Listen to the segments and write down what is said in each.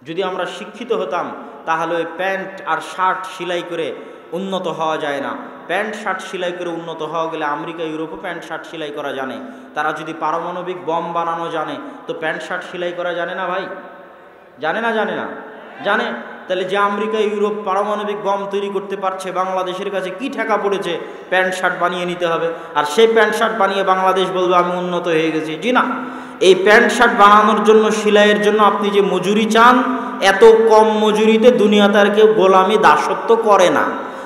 যদি আমরা শিক্ষিত হতাম তাহলে ওই প্যান্ট আর শার্ট সেলাই করে উন্নত হওয়া যায় না। প্যান্ট শার্ট সেলাই করে উন্নত হওয়া গেলে আমেরিকা ইউরোপও প্যান্ট শার্ট সেলাই করা জানে। তারা যদি পারমাণবিক বম বানানো জানে তো প্যান্ট শার্ট সেলাই করা জানে না ভাই? জানে না? জানে না? জানে। তাহলে যে আমেরিকা ইউরোপ পারমাণবিক বম তৈরি করতে পারছে, বাংলাদেশের কাছে কি ঠেকা পড়েছে প্যান্ট শার্ট বানিয়ে নিতে হবে, আর সেই প্যান্ট শার্ট বানিয়ে বাংলাদেশ বলবে আমি উন্নত হয়ে গেছি? জি না। এই প্যান্ট শার্ট বানানোর জন্য, সেলাইয়ের জন্য আপনি যে মজুরি চান, এত কম মজুরিতে দুনিয়াতে আর কেউ গোলামি দাসত্ব করে না।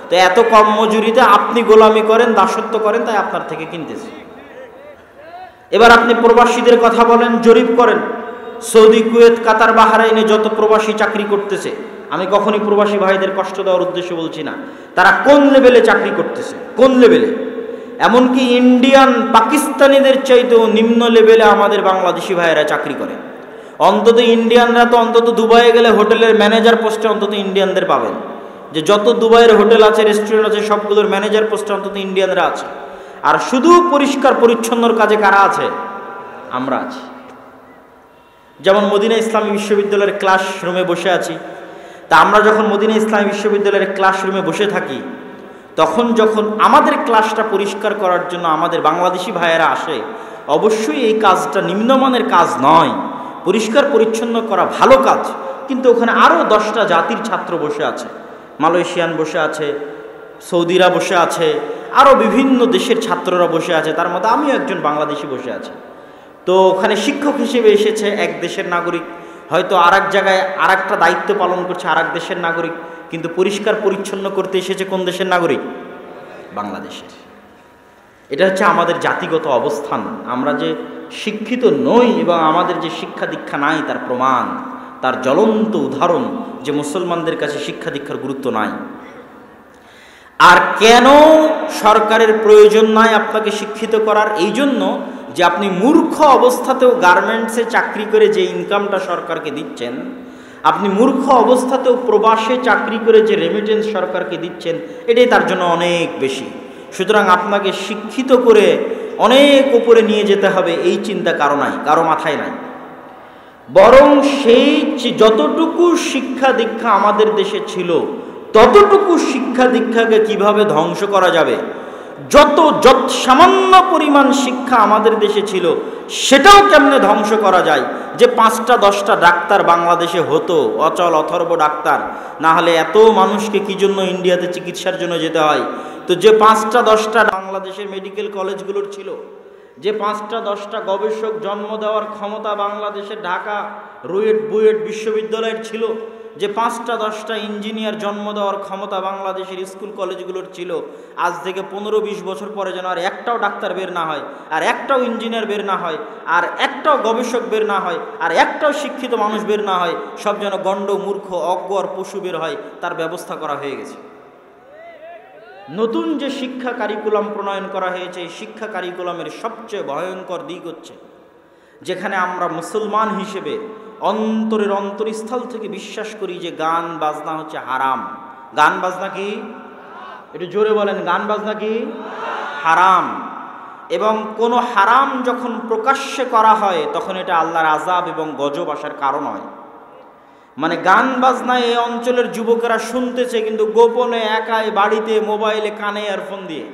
তো এত কম মজুরিতে আপনি গোলামি করেন, দাসত্ব করেন, তাই আপনার থেকে কিনতেছে। এবার আপনি প্রবাসীদের কথা বলেন, জরিপ করেন। সৌদি, কুয়েত, কাতার, বাহরাইনে যত প্রবাসী চাকরি করতেছে, আমি কখনই প্রবাসী ভাইদের কষ্ট দেওয়ার উদ্দেশ্য বলছি না, তারা কোন লেভেলে চাকরি করতেছে, কোন লেভেলে। এমনকি ইন্ডিয়ান, পাকিস্তানিদের চাইতেও নিম্ন লেভেলে আমাদের বাংলাদেশি ভাইয়েরা চাকরি করে। অন্তত ইন্ডিয়ানরা তো অন্তত দুবাইয়ে গেলে হোটেলের ম্যানেজার পোস্টে অন্তত ইন্ডিয়ানদের পাবেন। যে যত দুবাইয়ের হোটেল আছে, রেস্টুরেন্ট আছে, সবগুলোর ম্যানেজার পোস্টে অন্তত ইন্ডিয়ানরা আছে। আর শুধু পরিষ্কার পরিচ্ছন্নর কাজে কারা আছে? আমরা আছি। যেমন মদিনা ইসলামী বিশ্ববিদ্যালয়ের ক্লাসরুমে বসে আছি, তা আমরা যখন মদিনা ইসলামী বিশ্ববিদ্যালয়ের ক্লাসরুমে বসে থাকি, তখন যখন আমাদের ক্লাসটা পরিষ্কার করার জন্য আমাদের বাংলাদেশি ভাইয়েরা আসে, অবশ্যই এই কাজটা নিম্নমানের কাজ নয়, পরিষ্কার পরিচ্ছন্ন করা ভালো কাজ। কিন্তু ওখানে আরও 10টা জাতির ছাত্র বসে আছে, মালয়েশিয়ান বসে আছে, সৌদিরা বসে আছে, আরও বিভিন্ন দেশের ছাত্ররা বসে আছে, তার মধ্যে আমিও একজন বাংলাদেশি বসে আছে। তো ওখানে শিক্ষক হিসেবে এসেছে এক দেশের নাগরিক, হয়তো আর এক জায়গায় আর একটা দায়িত্ব পালন করছে আর এক দেশের নাগরিক, কিন্তু পরিষ্কার পরিচ্ছন্ন করতে এসেছে কোন দেশের নাগরিক? বাংলাদেশের। এটা হচ্ছে আমাদের জাতিগত অবস্থান। আমরা যে শিক্ষিত নই এবং আমাদের যে শিক্ষা দীক্ষা নাই তার প্রমাণ, তার জ্বলন্ত উদাহরণ যে মুসলমানদের কাছে শিক্ষা দীক্ষার গুরুত্ব নাই। আর কেন সরকারের প্রয়োজন নাই আপনাকে শিক্ষিত করার? এই জন্য যে আপনি মূর্খ অবস্থাতেও গার্মেন্টসে চাকরি করে যে ইনকামটা সরকারকে দিচ্ছেন, আপনি মূর্খ অবস্থাতেও প্রবাসে চাকরি করে যে রেমিটেন্স সরকারকে দিচ্ছেন, এটাই তার জন্য অনেক বেশি। সুতরাং আপনাকে শিক্ষিত করে অনেক উপরে নিয়ে যেতে হবে, এই চিন্তা কারো মাথায় নাই। বরং সেই যতটুকু শিক্ষা দীক্ষা আমাদের দেশে ছিল, ততটুকু শিক্ষা দীক্ষাকে কিভাবে ধ্বংস করা যাবে, যত সামান্য পরিমাণ শিক্ষা আমাদের দেশে ছিল সেটাও কেমনে ধ্বংস করা যায়। যে 5টা 10টা ডাক্তার বাংলাদেশে হতো, অচল অথর্ব ডাক্তার, না হলে এত মানুষকে কি জন্য ইন্ডিয়াতে চিকিৎসার জন্য যেতে হয়। তো যে 5টা 10টা বাংলাদেশের মেডিকেল কলেজগুলোর ছিল, যে 5টা 10টা গবেষক জন্ম দেওয়ার ক্ষমতা বাংলাদেশের ঢাকা রুয়েট বুয়েট বিশ্ববিদ্যালয়ের ছিল, যে 5টা 10টা ইঞ্জিনিয়ার জন্ম দেওয়ার ক্ষমতা বাংলাদেশের স্কুল কলেজগুলোর ছিল, আজ থেকে 15-20 বছর পরে যেন আর একটাও ডাক্তার বের না হয়, আর একটাও ইঞ্জিনিয়ার বের না হয়, আর একটাও গবেষক বের না হয়, আর একটাও শিক্ষিত মানুষ বের না হয়, সব যেন গণ্ড, মূর্খ, অজ্ঞ আর পশু বের হয়, তার ব্যবস্থা করা হয়ে গেছে। নতুন যে শিক্ষা কারিকুলাম প্রণয়ন করা হয়েছে, এই শিক্ষা কারিকুলামের সবচেয়ে ভয়ঙ্কর দিক হচ্ছে, যেখানে আমরা মুসলমান হিসেবে অন্তরের অন্তরস্থল থেকে বিশ্বাস করি যে গান বাজনা হচ্ছে হারাম। গান বাজনা কি? একটু জোরে বলেন, গান বাজনা কি? হারাম। এবং কোনো হারাম যখন প্রকাশ্যে করা হয় তখন এটা আল্লাহর আযাব এবং গজব আসার কারণ হয়। মানে গান বাজনা এই অঞ্চলের যুবকেরা শুনতেছে, কিন্তু গোপনে একাই বাড়িতে মোবাইলে কানে ইয়ারফোন দিয়ে,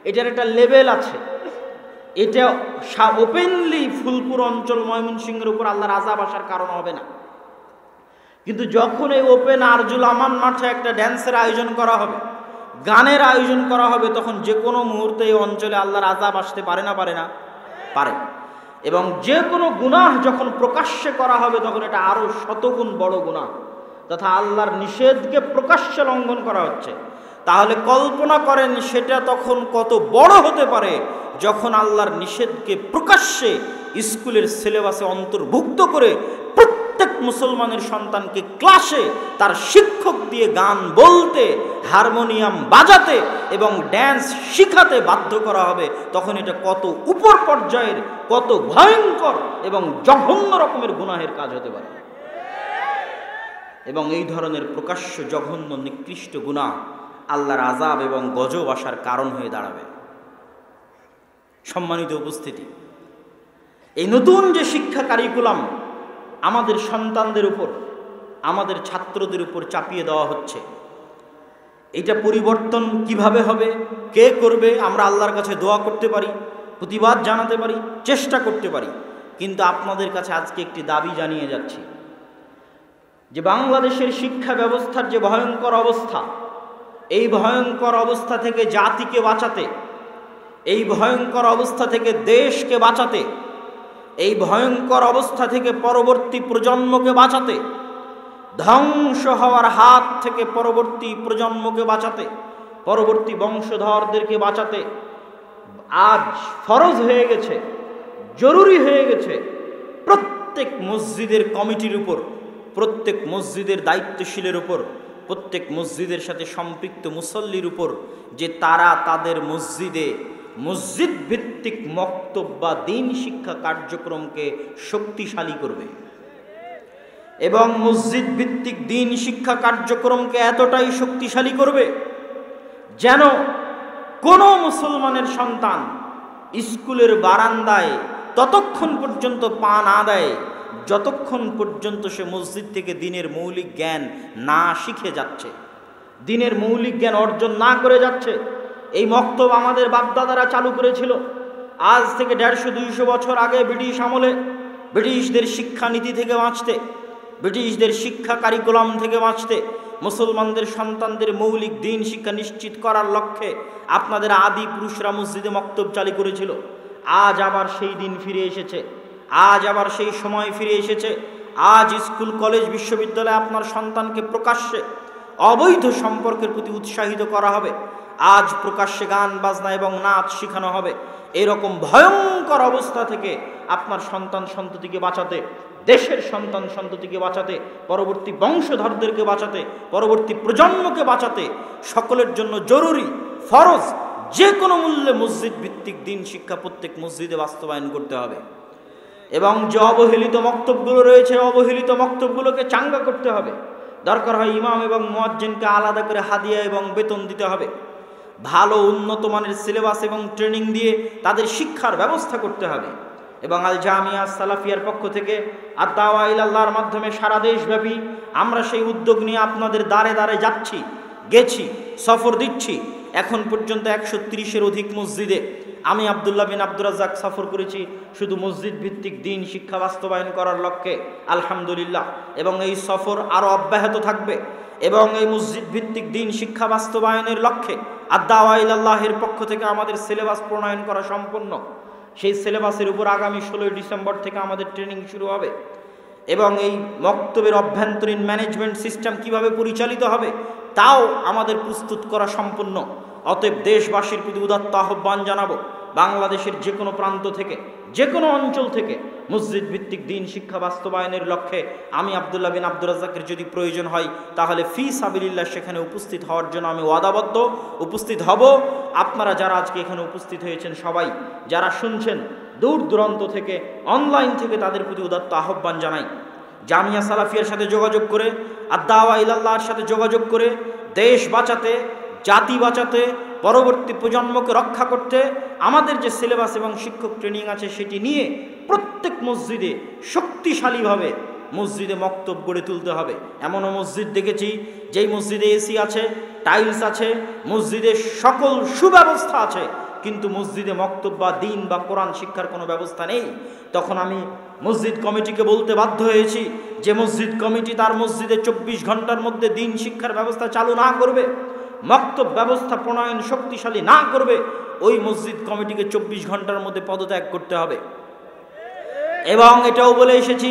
এটার একটা লেভেল আছে। এটা ওপেনলি ফুলপুর অঞ্চল ময়মনসিংহের উপর আল্লাহর আযাব আসার কারণ হবে না। কিন্তু যখন এই ওপেন আরজুল আমান মাঠে একটা ড্যান্সের আয়োজন করা হবে, গানের আয়োজন করা হবে, তখন যে কোনো মুহূর্তে এই অঞ্চলে আল্লাহর আযাব আসতে পারে না? পারে না? পারে। এবং যে কোনো গুনাহ যখন প্রকাশ্যে করা হবে তখন এটা আরো শতগুণ বড় গুনাহ, তথা আল্লাহর নিষেধকে প্রকাশ্যে লঙ্ঘন করা হচ্ছে। তাহলে কল্পনা করেন সেটা তখন কত বড় হতে পারে যখন আল্লাহর নিষেধকে প্রকাশ্যে স্কুলের সিলেবাসে অন্তর্ভুক্ত করে প্রত্যেক মুসলমানের সন্তানকে ক্লাসে তার শিক্ষক দিয়ে গান বলতে, হারমোনিয়াম বাজাতে এবং ড্যান্স শিখাতে বাধ্য করা হবে। তখন এটা কত উপর পর্যায়ের, কত ভয়ঙ্কর এবং জঘন্য রকমের গুনাহের কাজ হতে পারে। এবং এই ধরনের প্রকাশ্য জঘন্য নিকৃষ্ট গুনাহ আল্লাহর আযাব এবং গজব আসার কারণ হয়ে দাঁড়াবে। সম্মানিত উপস্থিতি, এই নতুন যে শিক্ষা কারিকুলাম আমাদের সন্তানদের উপর আমাদের ছাত্রদের উপর চাপিয়ে দেওয়া হচ্ছে। এটা পরিবর্তন কিভাবে হবে, কে করবে? আমরা আল্লাহর কাছে দোয়া করতে পারি, প্রতিবাদ জানাতে পারি, চেষ্টা করতে পারি, কিন্তু আপনাদের কাছে আজকে একটি দাবি জানিয়ে যাচ্ছি যে বাংলাদেশের শিক্ষা ব্যবস্থার যে ভয়ঙ্কর অবস্থা, এই ভয়ঙ্কর অবস্থা থেকে জাতিকে বাঁচাতে, এই ভয়ঙ্কর অবস্থা থেকে দেশকে বাঁচাতে, এই ভয়ঙ্কর অবস্থা থেকে পরবর্তী প্রজন্মকে বাঁচাতে, ধ্বংস হওয়ার হাত থেকে পরবর্তী প্রজন্মকে বাঁচাতে, পরবর্তী বংশধরদেরকে বাঁচাতে আজ ফরজ হয়ে গেছে, জরুরি হয়ে গেছে প্রত্যেক মসজিদের কমিটির উপর, প্রত্যেক মসজিদের দায়িত্বশীলের উপর, প্রত্যেক মসজিদের সাথে সম্পৃক্ত মুসল্লির উপর যে তারা তাদের মসজিদে মসজিদ ভিত্তিক মক্তব বা দ্বীন শিক্ষা কার্যক্রমকে শক্তিশালী করবে এবং মসজিদ ভিত্তিক দ্বীন শিক্ষা কার্যক্রমকে এতটাই শক্তিশালী করবে যেন কোনো মুসলমানের সন্তান স্কুলের বারান্দায় ততক্ষণ পর্যন্ত পা না দেয় যতক্ষণ পর্যন্ত সে মসজিদ থেকে দ্বীনের মৌলিক জ্ঞান না শিখে যাচ্ছে, দ্বীনের মৌলিক জ্ঞান অর্জন না করে যাচ্ছে। এই মক্তব আমাদের বাপদাদারা চালু করেছিল আজ থেকে 150-200 বছর আগে, ব্রিটিশ আমলে। ব্রিটিশদের শিক্ষানীতি থেকে বাঁচতে, ব্রিটিশদের শিক্ষা কারিকুলাম থেকে বাঁচতে, মুসলমানদের সন্তানদের মৌলিক দ্বীন শিক্ষা নিশ্চিত করার লক্ষ্যে আপনাদের আদি পুরুষরা মসজিদে মক্তব চালু করেছিল। আজ আবার সেই দিন ফিরে এসেছে, আজ আবার সেই সময় ফিরে এসেছে। আজ স্কুল, কলেজ, বিশ্ববিদ্যালয়ে আপনার সন্তানকে প্রকাশ্যে অবৈধ সম্পর্কের প্রতি উৎসাহিত করা হবে। আজ প্রকাশ্যে গান বাজনা এবং নাচ শেখানো হবে। এরকম ভয়ঙ্কর অবস্থা থেকে আপনার সন্তান সন্ততিকে বাঁচাতে, দেশের সন্তান সন্ততিকে বাঁচাতে, পরবর্তী বংশধরদেরকে বাঁচাতে, পরবর্তী প্রজন্মকে বাঁচাতে সকলের জন্য জরুরি, ফরজ, যে কোনো মূল্যে মসজিদ ভিত্তিক দ্বীন শিক্ষা প্রত্যেক মসজিদে বাস্তবায়ন করতে হবে। এবং যে অবহেলিত মক্তবগুলো রয়েছে, অবহেলিত মক্তবগুলোকে চাঙ্গা করতে হবে। দরকার হয় ইমাম এবং মুয়াজ্জিনকে আলাদা করে হাদিয়া এবং বেতন দিতে হবে। ভালো উন্নত মানের সিলেবাস এবং ট্রেনিং দিয়ে তাদের শিক্ষার ব্যবস্থা করতে হবে। এবং আল জামিয়া সালাফিয়ার পক্ষ থেকে আদ-দাওয়া ইলাল্লাহর মাধ্যমে সারা দেশব্যাপী আমরা সেই উদ্যোগ নিয়ে আপনাদের দ্বারে দ্বারে যাচ্ছি, গেছি, সফর দিচ্ছি। এখন পর্যন্ত 130-এর অধিক মসজিদে আমি আব্দুল্লাহ বিন আব্দুর রাজ্জাক সফর করেছি শুধু মসজিদ ভিত্তিক দ্বীন শিক্ষা বাস্তবায়ন করার লক্ষ্যে, আলহামদুলিল্লাহ। এবং এই সফর আরও অব্যাহত থাকবে। এবং এই মসজিদ ভিত্তিক দ্বীন শিক্ষা বাস্তবায়নের লক্ষ্যে আদ-দাওয়া ইলাল্লাহের পক্ষ থেকে আমাদের সিলেবাস প্রণয়ন করা সম্পন্ন। সেই সিলেবাসের উপর আগামী 16 ডিসেম্বর থেকে আমাদের ট্রেনিং শুরু হবে। এবং এই মক্তবের অভ্যন্তরীণ ম্যানেজমেন্ট সিস্টেম কিভাবে পরিচালিত হবে তাও আমাদের প্রস্তুত করা সম্পূর্ণ। অতএব দেশবাসীর প্রতি উদাত্ত আহ্বান জানাবো, বাংলাদেশের যে কোনো প্রান্ত থেকে, যে কোনো অঞ্চল থেকে মসজিদ ভিত্তিক দ্বীন শিক্ষা বাস্তবায়নের লক্ষ্যে আমি আব্দুল্লাহ বিন আব্দুর রাজ্জাকের যদি প্রয়োজন হয় তাহলে ফি সাবিলিল্লাহ সেখানে উপস্থিত হওয়ার জন্য আমি ওয়াদাবদ্ধ, উপস্থিত হব। আপনারা যারা আজকে এখানে উপস্থিত হয়েছেন সবাই, যারা শুনছেন দূর দূরান্ত থেকে, অনলাইন থেকে, তাদের প্রতি উদাত্ত আহ্বান জানাই, জামিয়া সালাফিয়ার সাথে যোগাযোগ করে, আদ-দাওয়া ইলাল্লাহর সাথে যোগাযোগ করে দেশ বাঁচাতে, জাতি বাঁচাতে, পরবর্তী প্রজন্মকে রক্ষা করতে আমাদের যে সিলেবাস এবং শিক্ষক ট্রেনিং আছে সেটি নিয়ে প্রত্যেক মসজিদে শক্তিশালীভাবে মসজিদে মক্তব গড়ে তুলতে হবে। এমনও মসজিদ দেখেছি যেই মসজিদে এসি আছে, টাইলস আছে, মসজিদে সকল সুব্যবস্থা আছে, কিন্তু মসজিদে মক্তব বা দ্বীন বা কোরআন শিক্ষার কোনো ব্যবস্থা নেই। তখন আমি মসজিদ কমিটিকে বলতে বাধ্য হয়েছি যে মসজিদ কমিটি তার মসজিদে 24 ঘন্টার মধ্যে দ্বীন শিক্ষার ব্যবস্থা চালু না করবে, মক্তব ব্যবস্থা প্রণয়ন শক্তিশালী না করবে, ওই মসজিদ কমিটিকে 24 ঘন্টার মধ্যে পদত্যাগ করতে হবে। এবং এটাও বলে এসেছি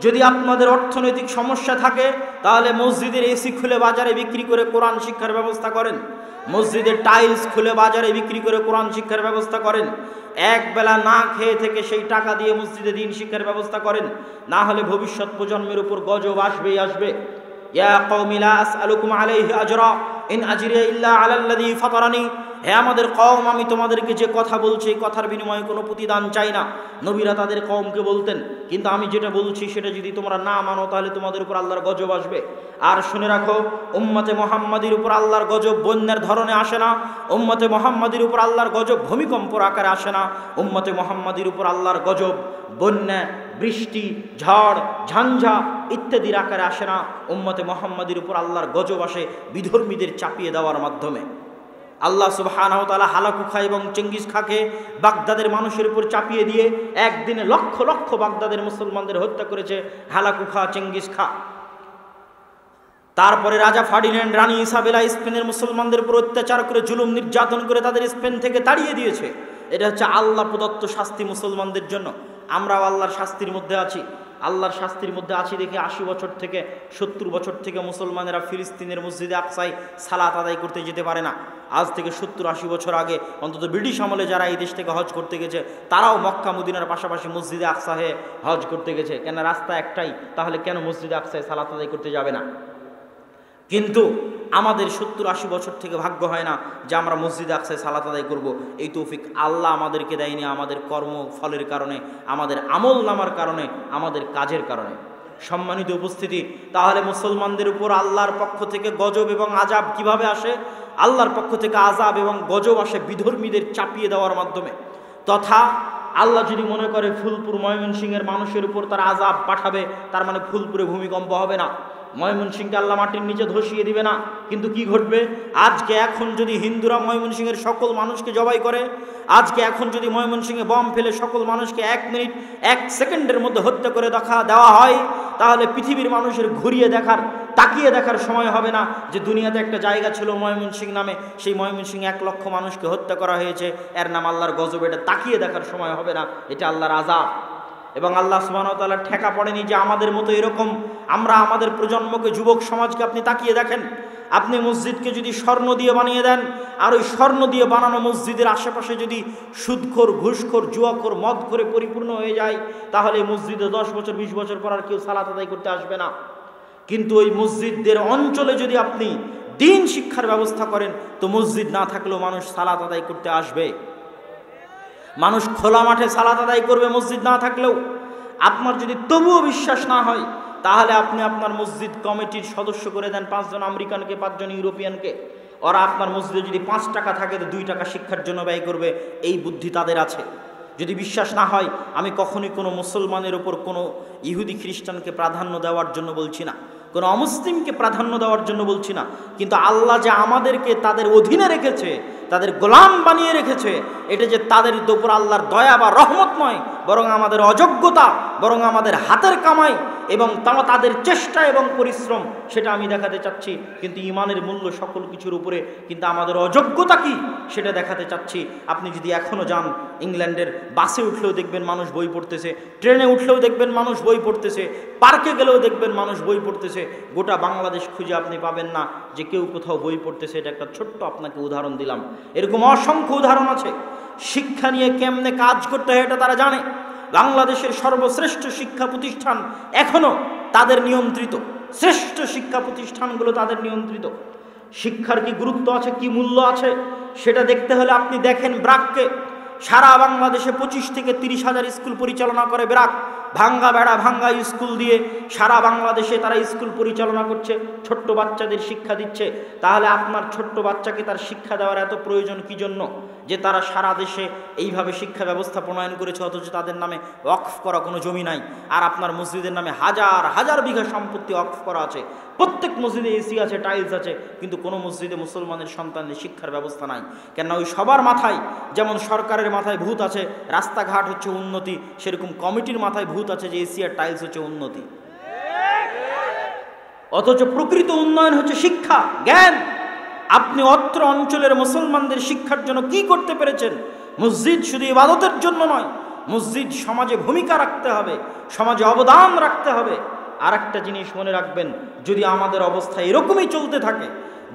যদি আপনাদের অর্থনৈতিক সমস্যা থাকে তাহলে মসজিদের এসি খুলে বাজারে বিক্রি করে কোরআন শিক্ষার ব্যবস্থা করেন, মসজিদের টাইলস খুলে বাজারে বিক্রি করে কোরআন শিক্ষার ব্যবস্থা করেন, এক বেলা না খেয়ে থেকে সেই টাকা দিয়ে মসজিদে দ্বীন শিক্ষার ব্যবস্থা করেন। না হলে ভবিষ্যৎ প্রজন্মের উপর গজব আসবেই আসবে। ইয়া কওমি লা আসআলুকুম আলাইহি আজরা ইন আজরিয়া ইল্লা আলাল্লাযী ফাতারানি, হে আমাদের কওম, আমি তোমাদেরকে যে কথা বলছি এই কথার বিনিময়ে কোনো প্রতিদান চাই না। নবীরা তাদের কওমকে বলতেন, কিন্তু আমি যেটা বলছি সেটা যদি তোমরা না মানো তাহলে তোমাদের উপর আল্লাহর গজব আসবে। আর শুনে রাখো, উম্মতে মুহাম্মাদির উপর আল্লাহর গজব বন্যার ধরনে আসে না, উম্মতে মুহাম্মাদির উপর আল্লাহর গজব ভূমিকম্পর আকারে আসে না, উম্মতে মুহাম্মাদির উপর আল্লাহর গজব বন্যা, বৃষ্টি, ঝড়, ঝঞ্ঝা, ইত্যাদির আকারে আসে না, উম্মতে মুহাম্মাদির উপর আল্লাহর গজব আসে বিধর্মীদের চাপিয়ে দেওয়ার মাধ্যমে। আল্লাহ সুবহানাহু ওয়া তাআলা হালাকু খা এবং চেঙ্গিস খাকে বাগদাদের মানুষের উপর চাপিয়ে দিয়ে একদিনে লক্ষ লক্ষ বাগদাদের মুসলমানদের হত্যা করেছে হালাকু খা, চেঙ্গিস খা। তারপরে রাজা ফার্ডিন্যান্ড, রানী ইসাবেলা স্পেনের মুসলমানদের উপর অত্যাচার করে জুলুম নির্যাতন করে তাদের স্পেন থেকে তাড়িয়ে দিয়েছে। এটা হচ্ছে আল্লাহ প্রদত্ত শাস্তি মুসলমানদের জন্য। আমরাও আল্লাহর শাস্তির মধ্যে আছি। আল্লাহর শাস্তির মধ্যে আছি দেখে 80 বছর থেকে 70 বছর থেকে মুসলমানেরা ফিলিস্তিনের মসজিদে আকসায় সালাত আদায় করতে যেতে পারে না। আজ থেকে 70-80 বছর আগে অন্তত ব্রিটিশ আমলে যারা এই দেশ থেকে হজ করতে গেছে তারাও মক্কা মদিনার পাশাপাশি মসজিদে আকসাহে হজ করতে গেছে। কেন? রাস্তা একটাই, তাহলে কেন মসজিদে আকসায় সালাত আদায় করতে যাবে না? কিন্তু আমাদের 70-80 বছর থেকে ভাগ্য হয় না যে আমরা মসজিদে আকসায় সালাত আদায় করব। এই তৌফিক আল্লাহ আমাদেরকে দেয়নি, আমাদের কর্ম ফলের কারণে, আমাদের আমল নামার কারণে, আমাদের কাজের কারণে। সম্মানিত উপস্থিতি, তাহলে মুসলমানদের উপর আল্লাহর পক্ষ থেকে গজব এবং আযাব কিভাবে আসে? আল্লাহর পক্ষ থেকে আযাব এবং গজব আসে বিধর্মীদের চাপিয়ে দেওয়ার মাধ্যমে। তথা আল্লাহ যদি মনে করে ফুলপুর ময়মনসিংহের মানুষের উপর তার আযাব পাঠাবে, তার মানে ফুলপুরে ভূমিকম্প হবে না, ময়মনসিংহকে আল্লাহ মাটির নিচে ধসিয়ে দিবে না। কিন্তু কি ঘটবে? আজকে এখন যদি হিন্দুরা ময়মনসিংহের সকল মানুষকে জবাই করে, আজকে এখন যদি ময়মনসিংহে বম ফেলে সকল মানুষকে 1 মিনিট 1 সেকেন্ডের মধ্যে হত্যা করে দেওয়া হয়, তাহলে পৃথিবীর মানুষের ঘুরিয়ে দেখার, তাকিয়ে দেখার সময় হবে না যে দুনিয়াতে একটা জায়গা ছিল ময়মনসিংহ নামে, সেই ময়মনসিংহে 1 লক্ষ মানুষকে হত্যা করা হয়েছে, এর নাম আল্লাহর গজব। এটা তাকিয়ে দেখার সময় হবে না, এটা আল্লাহর আযাব। এবং আল্লাহ সুবহানাহু ওয়া তাআলার ঠেকা পড়েনি যে আমাদের মতো এরকম আমরা আমাদের প্রজন্মকে, যুবক সমাজকে আপনি তাকিয়ে দেখেন, আপনি মসজিদকে যদি স্বর্ণ দিয়ে বানিয়ে দেন, আর ওই স্বর্ণ দিয়ে বানানো মসজিদের আশেপাশে যদি সুদখোর, ঘুষখোর, জুয়াখোর, মদখোরে পরিপূর্ণ হয়ে যায়, তাহলে এই মসজিদে 10 বছর 20 বছর পর আর কেউ সালাত আদায় করতে আসবে না। কিন্তু ওই মসজিদদের অঞ্চলে যদি আপনি দিন শিক্ষার ব্যবস্থা করেন, তো মসজিদ না থাকলেও মানুষ সালাত আদায় করতে আসবে, মানুষ খোলা মাঠে সালাত আদায় করবে মসজিদ না থাকলেও। আপনার যদি তবুও বিশ্বাস না হয়, তাহলে আপনি আপনার মসজিদ কমিটির সদস্য করে দেন 5 জন আমেরিকানকে, 5 জন ইউরোপিয়ানকে। ওরা আপনার মসজিদে যদি 5 টাকা থাকে তো 2 টাকা শিক্ষার জন্য ব্যয় করবে। এই বুদ্ধি তাদের আছে। যদি বিশ্বাস না হয়, আমি কখনোই কোনো মুসলমানের ওপর কোনো ইহুদি খ্রিস্টানকে প্রাধান্য দেওয়ার জন্য বলছি না, কোনো অমুসলিমকে প্রাধান্য দেওয়ার জন্য বলছি না, কিন্তু আল্লাহ যে আমাদেরকে তাদের অধীনে রেখেছে, তাদের গোলাম বানিয়ে রেখেছে, এটা যে তাদের উপর আল্লাহর দয়া বা রহমত নয়, বরং আমাদের অযোগ্যতা, বরং আমাদের হাতের কামাই এবং তাদের চেষ্টা এবং পরিশ্রম, সেটা আমি দেখাতে চাচ্ছি। কিন্তু ইমানের মূল্য সকল কিছুর উপরে, কিন্তু আমাদের অযোগ্যতা কি সেটা দেখাতে চাচ্ছি। আপনি যদি এখনও যান, ইংল্যান্ডের বাসে উঠলেও দেখবেন মানুষ বই পড়তেছে, ট্রেনে উঠলেও দেখবেন মানুষ বই পড়তেছে, পার্কে গেলেও দেখবেন মানুষ বই পড়তেছে। গোটা বাংলাদেশ খুঁজে আপনি পাবেন না যে কেউ কোথাও বই পড়তেছে। এটা একটা ছোট্ট আপনাকে উদাহরণ দিলাম, এরকম অসংখ্য উদাহরণ আছে। শিক্ষা নিয়ে কেমনে কাজ করতে হয় এটা তারা জানে। বাংলাদেশের সর্বশ্রেষ্ঠ শিক্ষা প্রতিষ্ঠান এখনো তাদের নিয়ন্ত্রিত, শ্রেষ্ঠ শিক্ষা প্রতিষ্ঠানগুলো তাদের নিয়ন্ত্রিত। শিক্ষার কি গুরুত্ব আছে, কি মূল্য আছে, সেটা দেখতে হলে আপনি দেখেন ব্র্যাককে। সারা বাংলাদেশে 25 থেকে 30 হাজার স্কুল পরিচালনা করে ব্র্যাক। ভাঙ্গা বেড়া ভাঙ্গা স্কুল দিয়ে সারা বাংলাদেশে তারা স্কুল পরিচালনা করছে, ছোট্ট বাচ্চাদের শিক্ষা দিচ্ছে। তাহলে আপনার ছোট্ট বাচ্চাকে তার শিক্ষা দেওয়ার এত প্রয়োজন কি জন্য, যে তারা সারা দেশে এইভাবে শিক্ষা ব্যবস্থা প্রণয়ন করেছে, অথচ তাদের নামে ওয়াকফ করা কোনো জমি নাই। আর আপনার মসজিদের নামে হাজার হাজার বিঘা সম্পত্তি ওয়াকফ করা আছে, প্রত্যেক মসজিদে এসি আছে, টাইলস আছে, কিন্তু কোনো মসজিদে মুসলমানের সন্তানদের শিক্ষার ব্যবস্থা নাই। কেননা ওই সবার মাথায়, যেমন সরকারের মাথায় ভূত আছে রাস্তাঘাট হচ্ছে উন্নতি, সেরকম কমিটির মাথায় ভূত আছে যে এসি আর টাইলস হচ্ছে উন্নতি। অথচ প্রকৃত উন্নয়ন হচ্ছে শিক্ষা, জ্ঞান। আপনি অত্র অঞ্চলের মুসলমানদের শিক্ষার জন্য কি করতে পেরেছেন? মসজিদ শুধু ইবাদতের জন্য নয়, মসজিদ সমাজে ভূমিকা রাখতে হবে, সমাজে অবদান রাখতে হবে। আর একটা জিনিস মনে রাখবেন, যদি আমাদের অবস্থা এরকমই চলতে থাকে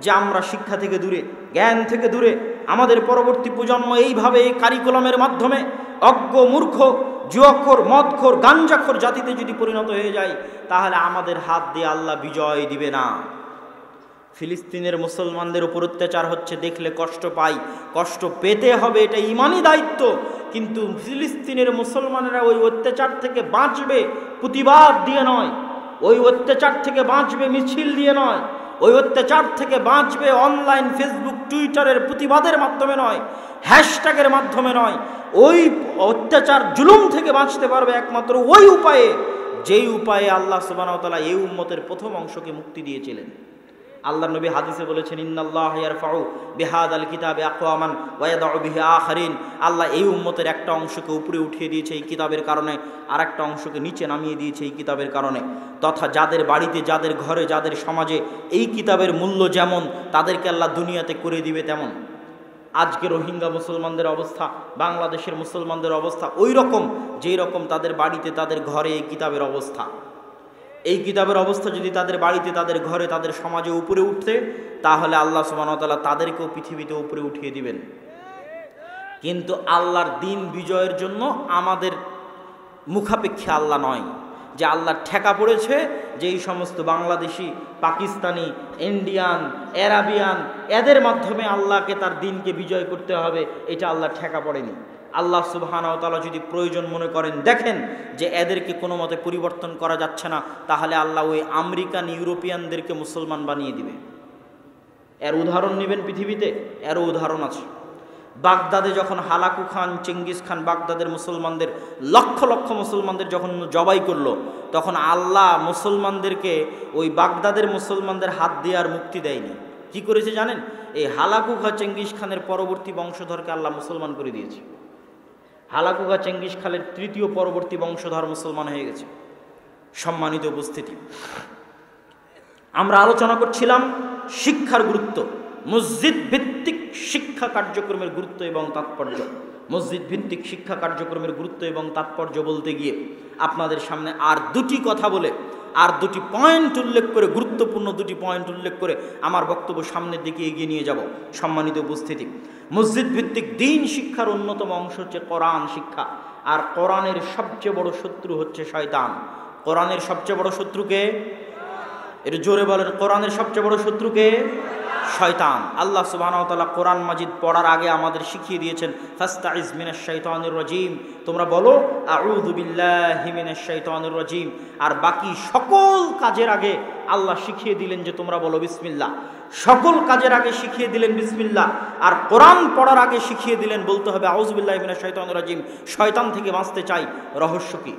যে আমরা শিক্ষা থেকে দূরে, জ্ঞান থেকে দূরে, আমাদের পরবর্তী প্রজন্ম এইভাবে এই কারিকুলামের মাধ্যমে অজ্ঞ, মূর্খ, জুয়াখোর, মদখোর, গাঞ্জাখোর জাতিতে যদি পরিণত হয়ে যায়, তাহলে আমাদের হাত দিয়ে আল্লাহ বিজয় দিবে না। ফিলিস্তিনের মুসলমানদের উপর অত্যাচার হচ্ছে, দেখলে কষ্ট পাই, কষ্ট পেতে হবে, এটা ইমানি দায়িত্ব। কিন্তু ফিলিস্তিনের মুসলমানেরা ওই অত্যাচার থেকে বাঁচবে প্রতিবাদ দিয়ে নয়, ওই অত্যাচার থেকে বাঁচবে মিছিল দিয়ে নয়, ওই অত্যাচার থেকে বাঁচবে অনলাইন ফেসবুক টুইটারের প্রতিবাদের মাধ্যমে নয়, হ্যাশট্যাগের মাধ্যমে নয়। ওই অত্যাচার জুলুম থেকে বাঁচতে পারবে একমাত্র ওই উপায়ে, যেই উপায়ে আল্লাহ সুবহানাহু ওয়া তাআলা এই উম্মতের প্রথম অংশকে মুক্তি দিয়েছিলেন। আল্লাহ নবী হাদিসে বলেছেন, ইন্নাল্লাহা ইয়ারফাউ বিহাদাল কিতাবি আকওয়ামান ওয়া ইয়াদউ বিহি আখারিন। আল্লাহ এই উম্মতের একটা অংশকে উপরে উঠিয়ে দিয়েছে এই কিতাবের কারণে, আর একটা অংশকে নিচে নামিয়ে দিয়েছে এই কিতাবের কারণে। তথা যাদের বাড়িতে, যাদের ঘরে, যাদের সমাজে এই কিতাবের মূল্য যেমন, তাদেরকে আল্লাহ দুনিয়াতে করে দিবে তেমন। আজকে রোহিঙ্গা মুসলমানদের অবস্থা, বাংলাদেশের মুসলমানদের অবস্থা ওই রকম, যেই রকম তাদের বাড়িতে, তাদের ঘরে এই কিতাবের অবস্থা। এই কিতাবের অবস্থা যদি তাদের বাড়িতে, তাদের ঘরে, তাদের সমাজে উপরে উঠতে, তাহলে আল্লাহ সুবহানাহু ওয়া তাআলা তাদেরকেও পৃথিবীতে উপরে উঠিয়ে দিবেন। কিন্তু আল্লাহর দিন বিজয়ের জন্য আমাদের মুখাপেক্ষী আল্লাহ নয়, যে আল্লাহর ঠেকা পড়েছে যে এই সমস্ত বাংলাদেশি, পাকিস্তানি, ইন্ডিয়ান, অ্যারাবিয়ান, এদের মাধ্যমে আল্লাহকে তার দিনকে বিজয় করতে হবে, এটা আল্লাহর ঠেকা পড়েনি। আল্লাহ সুবহানাহু ওয়া তাআলা যদি প্রয়োজন মনে করেন, দেখেন যে এদেরকে কোনো মতে পরিবর্তন করা যাচ্ছে না, তাহলে আল্লাহ ওই আমেরিকান, ইউরোপিয়ানদেরকে মুসলমান বানিয়ে দিবে। এর উদাহরণ নেবেন পৃথিবীতে, এরও উদাহরণ আছে। বাগদাদে যখন হালাকু খান, চেঙ্গিস খান বাগদাদের মুসলমানদের, লক্ষ লক্ষ মুসলমানদের যখন জবাই করলো, তখন আল্লাহ মুসলমানদেরকে, ওই বাগদাদের মুসলমানদের হাত দিয়ে আর মুক্তি দেয়নি। কি করেছে জানেন? এই হালাকু খা, চেঙ্গিস খানের পরবর্তী বংশধরকে আল্লাহ মুসলমান করে দিয়েছে। হালাকু খা, চেঙ্গিস খানের তৃতীয় পরবর্তী বংশধর মুসলমান হয়ে গেছে। সম্মানিত উপস্থিতি, আমরা আলোচনা করছিলাম শিক্ষার গুরুত্ব, মসজিদ ভিত্তিক শিক্ষা কার্যক্রমের গুরুত্ব এবং তাৎপর্য। মসজিদ ভিত্তিক শিক্ষা কার্যক্রমের গুরুত্ব এবং তাৎপর্য বলতে গিয়ে আপনাদের সামনে আর দুটি কথা বলে, আর দুটি পয়েন্ট উল্লেখ করে, গুরুত্বপূর্ণ দুটি পয়েন্ট উল্লেখ করে আমার বক্তব্য সামনের দিকে এগিয়ে নিয়ে যাব। সম্মানিত উপস্থিতি, মসজিদ ভিত্তিক দ্বীন শিক্ষার অন্যতম অংশ হচ্ছে কোরআন শিক্ষা। আর কোরআনের সবচেয়ে বড় শত্রু হচ্ছে শয়তান। কোরআনের সবচেয়ে বড় শত্রুকে, এটা জোরে বলেন, কোরআনের সবচেয়ে বড় শত্রুকে? শয়তান। আল্লাহ সুবহানাহু ওয়া তাআলা কোরআন মাজিদ পড়ার আগে আমাদের শিখিয়ে দিয়েছেন, ফাস্তাইজ মিনাশ শাইতানির রাজিম, তোমরা বলো আউযু বিল্লাহি মিনাশ শাইতানির রাজিম। আর বাকি সকল কাজের আগে আল্লাহ শিখিয়ে দিলেন যে তোমরা বলো বিসমিল্লাহ। সকল কাজের আগে শিখিয়ে দিলেন বিসমিল্লাহ, আর কোরআন পড়ার আগে শিখিয়ে দিলেন বলতে হবে আউযু বিল্লাহি মিনাশ শাইতানির রাজিম। শয়তান থেকে বাঁচতে চাই, রহস্য কি?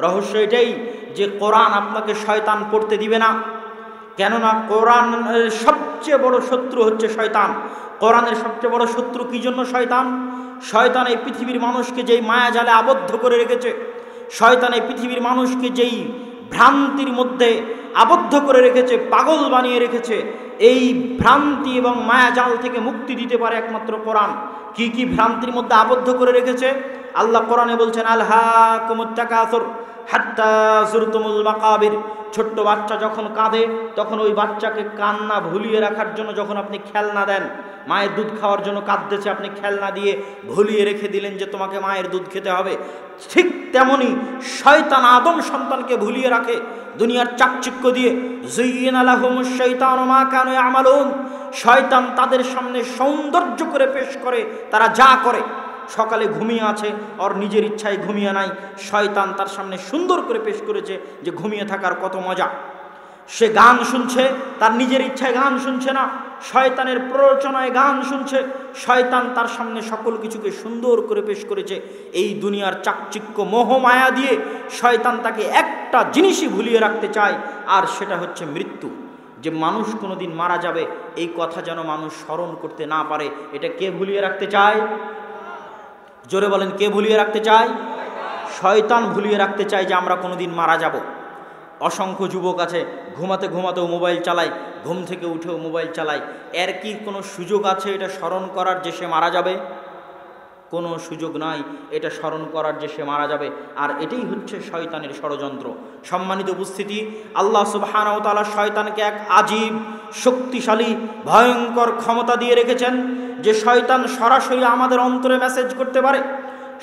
রহস্য এটাই যে কোরআন আপনাকে শয়তান পড়তে দিবে না। কেননা কোরআনের সবচেয়ে বড় শত্রু হচ্ছে শয়তান। কোরআনের সবচেয়ে বড় শত্রু কি জন্য? শয়তান। শয়তান এই পৃথিবীর মানুষকে যেই মায়াজালে আবদ্ধ করে রেখেছে, শয়তান এই পৃথিবীর মানুষকে যেই ভ্রান্তির মধ্যে আবদ্ধ করে রেখেছে, পাগল বানিয়ে রেখেছে, এই ভ্রান্তি এবং মায়াজাল থেকে মুক্তি দিতে পারে একমাত্র কোরআন। কি কি ভ্রান্তির মধ্যে আবদ্ধ করে রেখেছে? আল্লাহ কোরআনে বলছেন, আলহাকুমুত তাকাসুর হাত্তা যুরতুমুল মাকাবির। ছোট্ট বাচ্চা যখন কাঁদে, তখন ওই বাচ্চাকে কান্না ভুলিয়ে রাখার জন্য যখন আপনি খেলনা দেন, মায়ের দুধ খাওয়ার জন্য কাঁদতেছে, আপনি খেলনা দিয়ে ভুলিয়ে রেখে দিলেন যে তোমাকে মায়ের দুধ খেতে হবে। ঠিক তেমনি শয়তান আদম সন্তানকে ভুলিয়ে রাখে দুনিয়ার চাকচিক্য দিয়ে। যুয়্যিনা লাহুমুশ শাইতানু মা কানু ইয়ামালুন। শয়তান তাদের সামনে সৌন্দর্য করে পেশ করে তারা যা করে। সকালে ঘুমিয়ে আছে, ওর নিজের ইচ্ছায় ঘুমিয়ে নাই, শয়তান তার সামনে সুন্দর করে পেশ করেছে যে ঘুমিয়ে থাকার কত মজা। সে গান শুনছে, তার নিজের ইচ্ছায় গান শুনছে না, শয়তানের প্ররোচনায় গান শুনছে। শয়তান তার সামনে সকল কিছুকে সুন্দর করে পেশ করেছে। এই দুনিয়ার চাকচিক্য মোহ মায়া দিয়ে শয়তান তাকে একটা জিনিসই ভুলিয়ে রাখতে চায়, আর সেটা হচ্ছে মৃত্যু। যে মানুষ কোনোদিন মারা যাবে এই কথা যেন মানুষ স্মরণ করতে না পারে। এটা কে ভুলিয়ে রাখতে চায়? জোরে বলেন, কে ভুলিয়ে রাখতে চায়? শয়তান ভুলিয়ে রাখতে চায় যে আমরা কোনোদিন মারা যাব। অসংখ্য যুবক আছে ঘুমাতে ঘুমাতেও মোবাইল চালায়, ঘুম থেকে উঠেও মোবাইল চালায়। এর কি কোনো সুযোগ আছে এটা স্মরণ করার যে সে মারা যাবে? কোনো সুযোগ নাই এটা স্মরণ করার যে সে মারা যাবে। আর এটাই হচ্ছে শয়তানের ষড়যন্ত্র। সম্মানিত উপস্থিতি, আল্লাহ সুবহানাহু ওয়া তাআলা শয়তানকে এক আজীব শক্তিশালী ভয়ঙ্কর ক্ষমতা দিয়ে রেখেছেন যে শয়তান সরাসরি আমাদের অন্তরে মেসেজ করতে পারে,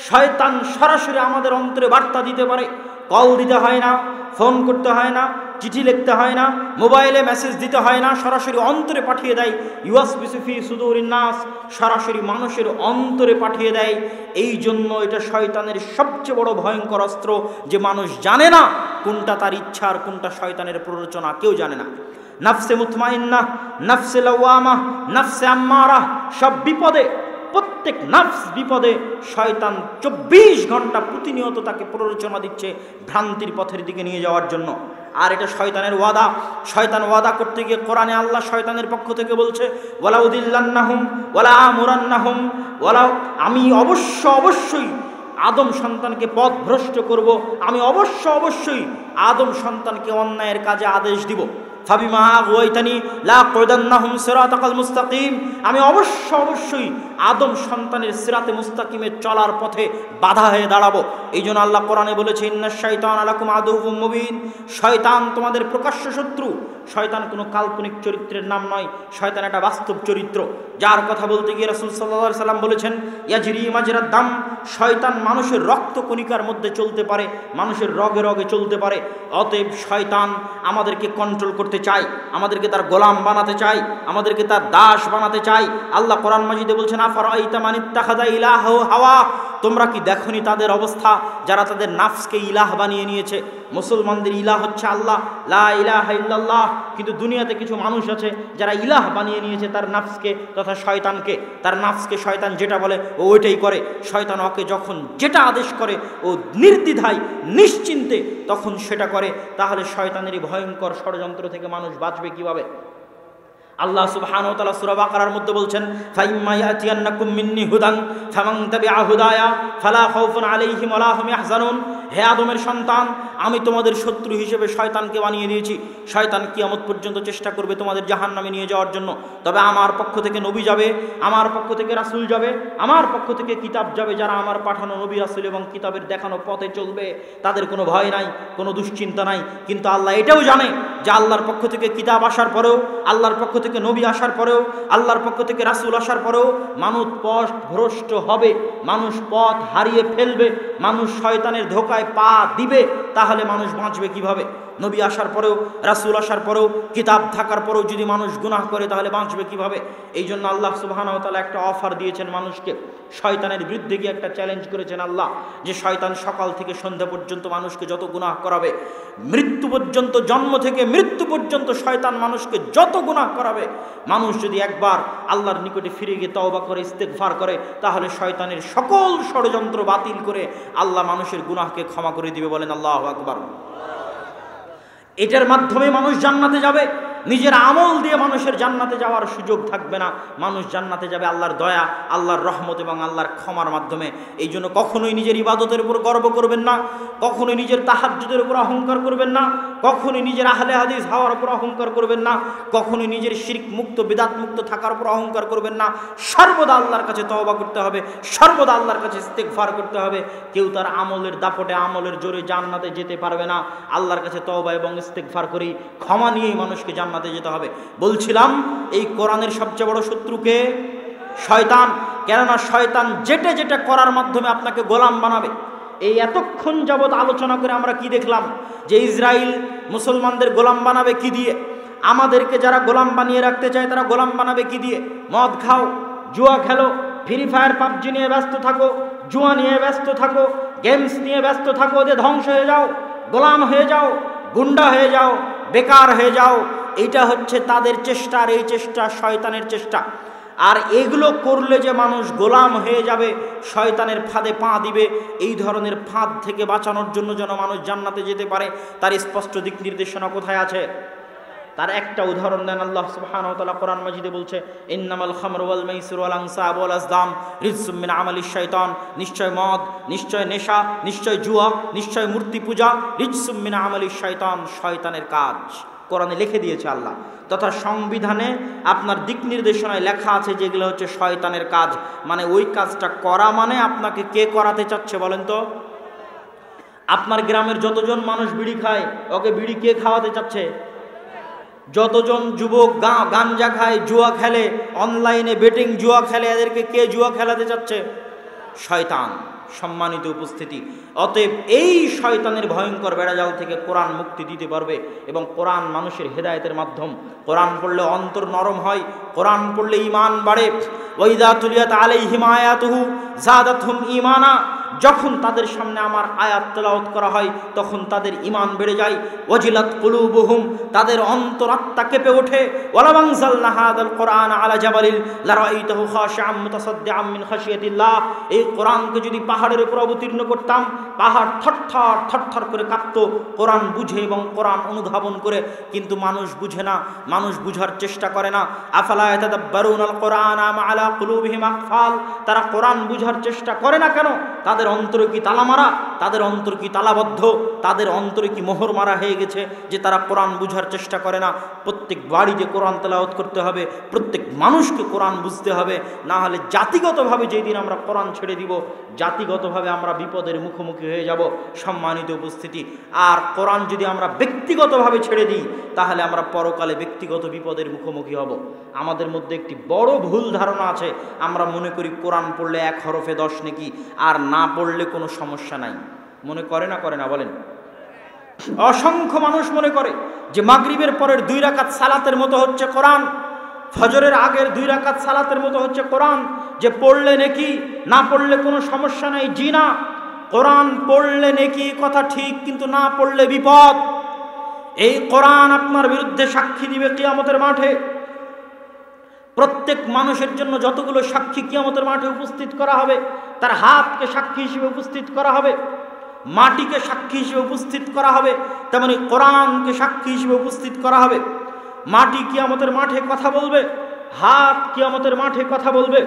শয়তান সরাসরি আমাদের অন্তরে বার্তা দিতে পারে। কল দিতে হয় না, ফোন করতে হয় না, চিঠি লিখতে হয় না, মোবাইলে মেসেজ দিতে হয় না, সরাসরি অন্তরে পাঠিয়ে দেয়। ইউয়াসবিসু ফি সুদুরিন নাস, সরাসরি মানুষের অন্তরে পাঠিয়ে দেয়। এই জন্য এটা শয়তানের সবচেয়ে বড় ভয়ঙ্কর অস্ত্র, যে মানুষ জানে না কোনটা তার ইচ্ছা আর কোনটা শয়তানের প্ররোচনা, কেউ জানে না। নাফসে মুতমাইন্নাহ, নাফসে লাওয়ামা, নাফসে আম্মারা, সব বিপদে প্রত্যেক নাফস বিপদে শয়তান 24 ঘন্টা প্রতিনিয়ত তাকে প্ররোচনা দিচ্ছে ভ্রান্তির পথের দিকে নিয়ে যাওয়ার জন্য। আর এটা শয়তানের ওয়াদা। শয়তান ওয়াদা করতে গিয়ে কোরআনে আল্লাহ শয়তানের পক্ষ থেকে বলছে, ওয়ালা উদিল্লান্নাহুম ওয়ালা আমুরান্নাহুম ওয়ালা, আমি অবশ্যই আদম সন্তানকে পথ ভ্রষ্ট করব, আমি অবশ্যই আদম সন্তানকে অন্যায়ের কাজে আদেশ দিব। ফাবিমা আগুয়াইতানি লাআকুদান্নাহুম সিরাতাকাল মুস্তাকিম, আমি অবশ্যই আদম সন্তানের সিরাতে মুস্তাকিমে চলার পথে বাধা হয়ে দাঁড়াবো। এই জন্য আল্লাহ কোরআনে বলেছে, ইন্নাশ শাইতানা লাকুম আদুউম মুবিন, শয়তান তোমাদের প্রকাশ্য শত্রু। শয়তান কোনো কাল্পনিক চরিত্রের নাম নয়, শয়তান একটা বাস্তব চরিত্র, যার কথা বলতে গিয়ে রাসূল সাল্লাল্লাহু আলাইহি সাল্লাম বলেছেন, ইয়াজরি মাজরাদ দাম, শয়তান মানুষের রক্ত কণিকার মধ্যে চলতে পারে, মানুষের রগে রগে চলতে পারে। অতএব শয়তান আমাদেরকে কন্ট্রোল করতে চায়, আমাদেরকে তার গোলাম বানাতে চায়, আমাদেরকে তার দাস বানাতে চায়। আল্লাহ কোরআন মাজিদে বলছেন, আফারাইতা মান ইত্তাখাযা ইলাহু হাওয়া, তোমরা কি দেখনি তাদের অবস্থা যারা তাদের নাফসকে ইলাহ বানিয়ে নিয়েছে। মুসলমানদের ইলাহ হচ্ছে আল্লাহ, লা ইলাহা ইল্লাল্লাহ, কিন্তু দুনিয়াতে কিছু মানুষ আছে যারা ইলাহ বানিয়ে নিয়েছে তার নাফসকে তথা শয়তানকে। তার নাফসকে শয়তান যেটা বলে ও ওইটাই করে। শয়তান ওকে যখন যেটা আদেশ করে ও নির্দ্বিধায় নিশ্চিন্তে তখন সেটা করে। তাহলে শয়তানের এই ভয়ঙ্কর ষড়যন্ত্র থেকে মানুষ বাঁচবে কিভাবে? আল্লাহ সুবহানাহু ওয়া তাআলা সূরা বাকারার মধ্যে বলছেন, ফাইম্মা ইয়াতিয়ান্নাকুম মিন্নি হুদান ফামান তাবিআ হুদায়া ফালা খাউফুন আলাইহিম ওয়া লা হুম ইয়াহজানুন। হে আদমের সন্তান, আমি তোমাদের শত্রু হিসেবে শয়তানকে বানিয়ে দিয়েছি। শয়তান কিয়ামত পর্যন্ত চেষ্টা করবে তোমাদের জাহান্নামে নিয়ে যাওয়ার জন্য। তবে আমার পক্ষ থেকে নবী যাবে, আমার পক্ষ থেকে রাসূল যাবে, আমার পক্ষ থেকে কিতাব যাবে। যারা আমার পাঠানো নবী রাসূল এবং কিতাবের দেখানো পথে চলবে তাদের কোনো ভয় নাই, কোনো দুশ্চিন্তা নাই। কিন্তু আল্লাহ এটাও জানে যে আল্লাহর পক্ষ থেকে কিতাব আসার পরেও, আল্লাহর পক্ষ থেকে নবী আসার পরেও, আল্লাহর পক্ষ থেকে রাসূল আসার পরেও মানুষ পথ ভ্রষ্ট হবে, মানুষ পথ হারিয়ে ফেলবে, মানুষ শয়তানের ধোকায় পা দিবে। তাহলে মানুষ বাঁচবে কিভাবে? নবী আসার পরেও, রাসূল আসার পরেও, কিতাব থাকার পরেও যদি মানুষ গুনাহ করে তাহলে বাঁচবে কিভাবে? এই জন্য আল্লাহ সুবহানাহু ওয়া তাআলা একটা অফার দিয়েছেন মানুষকে। শয়তানের বিরুদ্ধে গিয়ে একটা চ্যালেঞ্জ করেছেন আল্লাহ, যে শয়তান সকাল থেকে সন্ধ্যা পর্যন্ত মানুষকে যত গুনাহ করাবে, মৃত্যু পর্যন্ত, জন্ম থেকে মৃত্যু পর্যন্ত শয়তান মানুষকে যত গুনাহ করাবে, মানুষ যদি একবার আল্লাহর নিকটে ফিরে গিয়ে তওবা করে ইস্তেগফার করে তাহলে শয়তানের সকল ষড়যন্ত্র বাতিল করে আল্লাহ মানুষের গুনাহকে ক্ষমা করে দিবে। বলেন আল্লাহু আকবার। এটার মাধ্যমে মানুষ জান্নাতে যাবে। নিজের আমল দিয়ে মানুষের জান্নাতে যাওয়ার সুযোগ থাকবে না। মানুষ জান্নাতে যাবে আল্লাহর দয়া, আল্লাহর রহমত এবং আল্লাহর ক্ষমার মাধ্যমে। এই জন্য কখনোই নিজের ইবাদতের উপর গর্ব করবেন না, কখনোই নিজের তাহাজ্জুদের উপর অহংকার করবেন না, কখনোই নিজের আহলে হাদিস হওয়ার উপর অহংকার করবেন না, কখনোই নিজের শিরক মুক্ত বিদআত মুক্ত থাকার উপর অহংকার করবেন না। সর্বদা আল্লাহর কাছে তওবা করতে হবে, সর্বদা আল্লাহর কাছে ইস্তেগফার করতে হবে। কেউ তার আমলের দাপটে, আমলের জোরে জান্নাতে যেতে পারবে না। আল্লাহর কাছে তওবা এবং ইস্তেগফার করেই, ক্ষমা নিয়েই মানুষকে জান্নাতে যেতে হবে। বলছিলাম এই কোরআনের সবচেয়ে বড় শত্রুকে শয়তান। কেননা শয়তান যেটা করার মাধ্যমে আপনাকে গোলাম বানাবে। এই এতক্ষণ যাবৎ আলোচনা করে আমরা কি দেখলাম? যে ইসরায়েল মুসলমানদের গোলাম বানাবে কি দিয়ে? আমাদেরকে যারা গোলাম বানিয়ে রাখতে চায় তারা গোলাম বানাবে কি দিয়ে? মদ খাও, জুয়া খেলো, ফ্রি ফায়ার পাবজি নিয়ে ব্যস্ত থাকো, জুয়া নিয়ে ব্যস্ত থাকো, গেমস নিয়ে ব্যস্ত থাকো, ওদের ধ্বংস হয়ে যাও, গোলাম হয়ে যাও, গুন্ডা হয়ে যাও, বেকার হয়ে যাও। এইটা হচ্ছে তাদের চেষ্টা, আর এই চেষ্টা শয়তানের চেষ্টা। আর এগুলো করলে যে মানুষ গোলাম হয়ে যাবে, শয়তানের ফাঁদে পা দিবে, এই ধরনের ফাঁদ থেকে বাঁচানোর জন্য যেন মানুষ জান্নাতে যেতে পারে তার স্পষ্ট দিক নির্দেশনা কোথায় আছে? তার একটা উদাহরণ দেন আল্লাহ সুবহানাহু ওয়া তাআলা কোরআন মাজিদে বলছে, ইন্নামাল খামরু ওয়াল মাইসিরু ওয়াল আনসাব ওয়াল আজলাম রিজসুম মিন আমালিশ শাইতান। নিশ্চয় মদ, নিশ্চয় নেশা, নিশ্চয় জুয়া, নিশ্চয় মূর্তি পূজা রিজসুম মিন আমালিশ শাইতান, শয়তানের কাজ। কোরআনে লিখে দিয়েছে আল্লাহ, তথা সংবিধানে আপনার দিক নির্দেশনায় লেখা আছে যেগুলো হচ্ছে শয়তানের কাজ। মানে ওই কাজটা করা মানে আপনাকে কে করাতে চাচ্ছে বলেন তো? আপনার গ্রামের যতজন মানুষ বিড়ি খায়, ওকে বিড়ি কে খাওয়াতে চাচ্ছে? যতজন যুবক গাঞ্জা খায়, জুয়া খেলে, অনলাইনে বেটিং জুয়া খেলে, এদেরকে কে জুয়া খেলাতে চাচ্ছে? শয়তান। সম্মানিত উপস্থিতি, অতএব এই শয়তানের ভয়ঙ্কর বেড়াজাল থেকে কোরআন মুক্তি দিতে পারবে এবং কোরআন মানুষের হেদায়েতের মাধ্যম। কোরআন পড়লে অন্তর নরম হয়, কোরআন পড়লে ঈমান বাড়ে। ওয়াইদা তুলিয়াত আলাইহিম আয়াতুহু যাদাতহুম ঈমানা, যখন তাদের সামনে আমার আয়াত তেলাওয়াত করা হয় তখন তাদের ঈমান বেড়ে যায়। ওয়াজিলাত কুলুবুহুম, তাদের অন্তরাত্মা কেঁপে ওঠে। ওয়ালাউ আনজালনা হাযাল কুরআন আলা জাবালিন লারাআইতাহু খাশিআম মুতাসাদ্দিআম মিন খাশিয়াতিল্লাহ। এই কোরআনকে যদি পাহাড়ের উপর অবতীর্ণ করতাম, পাহাড় থরথর থরথর করে কাঁপতো কোরআন বুঝে এবং কোরআন অনুধাবন করে। কিন্তু মানুষ বুঝে না, মানুষ বুঝার চেষ্টা করে না। আফালা ইয়াতাদাব্বারুনাল কুরআনা আম আলা কুলুবিহিম আকফাল, তারা কোরআন বুঝার চেষ্টা করে না কেন? তাদের অন্তরে কি তালা মারা? তাদের অন্তর কি তালাবদ্ধ? তাদের অন্তরে কি মোহর মারা হয়ে গেছে যে তারা কোরআন বুঝার চেষ্টা করে না? প্রত্যেক বাড়িতে কোরআন তেলাওয়াত করতে হবে, প্রত্যেক মানুষকে কোরআন বুঝতে হবে, না হলে জাতিগতভাবে যেই দিন আমরা কোরআন ছেড়ে দিব, জাতিগতভাবে আমরা বিপদের মুখোমুখি হয়ে যাব। সম্মানিত উপস্থিতি, আর কোরআন যদি আমরা ব্যক্তিগতভাবে ছেড়ে দিই তাহলে আমরা পরকালে ব্যক্তিগত বিপদের মুখোমুখি হব। আমাদের মধ্যে একটি বড় ভুল ধারণা আছে, আমরা মনে করি কোরআন পড়লে 1 হরফে 10 নেকি, আর না পড়লে কোনো সমস্যা নাই। মনে করে না বলেন? অসংখ্য মানুষ মনে করে যে মাগরিবের পরের 2 রাকাত সালাতের মতো হচ্ছে কোরআন, ফজরের আগের 2 রাকাত সালাতের মতো হচ্ছে কোরআন, যে পড়লে নেকি, না পড়লে কোনো সমস্যা নাই। জি না, কোরআন পড়লে নেকি কথা ঠিক, কিন্তু না পড়লে বিপদ। এই কোরআন আপনার বিরুদ্ধে সাক্ষী দিবে কিয়ামতের মাঠে। প্রত্যেক মানুষের জন্য যতগুলো সাক্ষী কিয়ামতের মাঠে উপস্থিত করা হবে, তার হাতকে সাক্ষী হিসেবে উপস্থিত করা হবে, মাটিকে সাক্ষী হিসেবে উপস্থিত করা হবে, তেমনি কোরআনকে সাক্ষী হিসেবে উপস্থিত করা হবে। মাটি কিয়ামতের মাঠে কথা বলবে, হাত কিয়ামতের মাঠে কথা বলবে।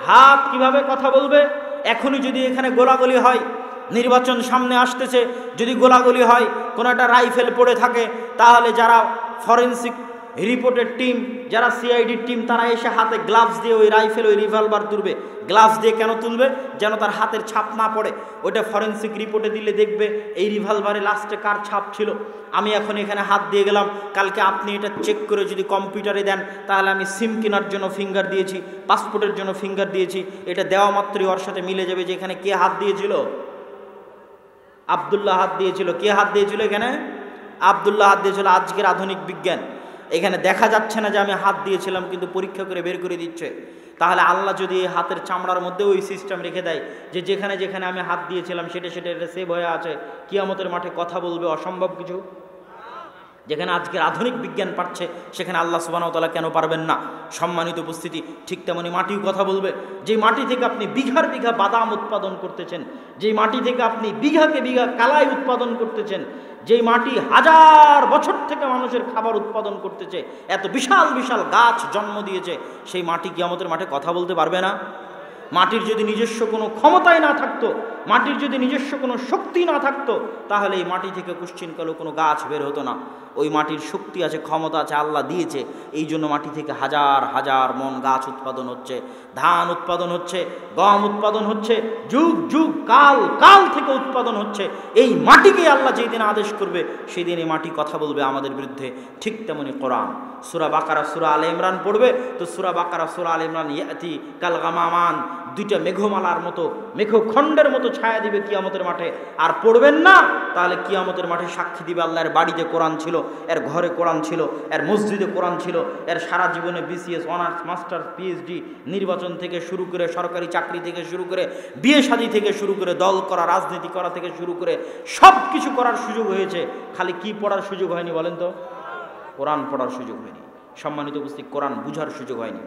হাত কিভাবে কথা বলবে? এখনই যদি এখানে গোলাগুলি হয়, নির্বাচন সামনে আসতেছে, যদি গোলাগুলি হয়, কোনো একটা রাইফেল পড়ে থাকে, তাহলে যারা ফরেন্সিক রিপোর্টের টিম, যারা সিআইডির টিম, তারা এসে হাতে গ্লাভস দিয়ে ওই রাইফেল, ওই রিভলভার তুলবে। গ্লাভস দিয়ে কেন তুলবে? যেন তার হাতের ছাপ না পড়ে। ওইটা ফরেন্সিক রিপোর্টে দিলে দেখবে এই রিভলভারে লাস্টে কার ছাপ ছিল। আমি এখন এখানে হাত দিয়ে গেলাম, কালকে আপনি এটা চেক করে যদি কম্পিউটারে দেন, তাহলে আমি সিম কেনার জন্য ফিঙ্গার দিয়েছি, পাসপোর্টের জন্য ফিঙ্গার দিয়েছি, এটা দেওয়া মাত্রই ওর সাথে মিলে যাবে যে এখানে কে হাত দিয়েছিল। আব্দুল্লাহ হাত দিয়েছিল। কে হাত দিয়েছিল এখানে? আব্দুল্লাহ হাত দিয়েছিল। আজকের আধুনিক বিজ্ঞান, এখানে দেখা যাচ্ছে না যে আমি হাত দিয়েছিলাম, কিন্তু পরীক্ষা করে বের করে দিচ্ছে। তাহলে আল্লাহ যদি এই হাতের চামড়ার মধ্যে ওই সিস্টেম রেখে দেয় যে যেখানে যেখানে আমি হাত দিয়েছিলাম সেটা এটা সেভ হয়ে আছে, কিয়ামতের মাঠে কথা বলবে, অসম্ভব কিছু? যেখানে আজকের আধুনিক বিজ্ঞান পাচ্ছে সেখানে আল্লাহ সুবহানাহু ওয়া তাআলা কেন পারবেন না? সম্মানিত উপস্থিতি, ঠিক তেমনি মাটিও কথা বলবে। যে মাটি থেকে আপনি বিঘার বিঘা বাদাম উৎপাদন করতেছেন, যেই মাটি থেকে আপনি বিঘাকে বিঘা কালাই উৎপাদন করতেছেন, যেই মাটি 1000 বছর থেকে মানুষের খাবার উৎপাদন করতেছে, এত বিশাল বিশাল গাছ জন্ম দিয়েছে, সেই মাটি কিয়ামতের মাঠে কথা বলতে পারবে না? মাটির যদি নিজস্ব কোনো ক্ষমতাই না থাকতো, মাটির যদি নিজস্ব কোনো শক্তি না থাকতো, তাহলে এই মাটি থেকে কুশ্চিনকালেও কোনো গাছ বের হতো না। ওই মাটির শক্তি আছে, ক্ষমতা আছে, আল্লাহ দিয়েছে। এই জন্য মাটি থেকে হাজার হাজার মন গাছ উৎপাদন হচ্ছে, ধান উৎপাদন হচ্ছে, গম উৎপাদন হচ্ছে, যুগ যুগ কাল কাল থেকে উৎপাদন হচ্ছে। এই মাটিকে আল্লাহ যেই দিন আদেশ করবে সেই দিন এই মাটি কথা বলবে আমাদের বিরুদ্ধে। ঠিক তেমনি কোরআন, সূরা বাকারা, সূরা আলে ইমরান পড়বে তো সূরা বাকারা, সূরা আলে ইমরান ইয়াতি কাল গামামান, 2টা মেঘমালার মতো, মেঘখণ্ডের মতো ছায়া দিবে কিয়ামতের মাঠে। আর পড়বেন না, তাহলে কিয়ামতের মাঠে সাক্ষী দিবে আল্লাহর বাড়িতে কোরআন ছিল, এর ঘরে কোরআন ছিল, এর মসজিদে কোরআন ছিল, এর সারা জীবনে বিসিএস, অনার্স, মাস্টার্স, পিএইচডি, নির্বাচন থেকে শুরু করে, সরকারি চাকরি থেকে শুরু করে, বিয়ে শাদী থেকে শুরু করে, দল করা, রাজনীতি করা থেকে শুরু করে সব কিছু করার সুযোগ হয়েছে। খালি কি পড়ার সুযোগ হয়নি বলেন তো? কোরআন পড়ার সুযোগ হয়নি। সম্মানিত উপস্থিত, কোরআন বুঝার সুযোগ হয়নি।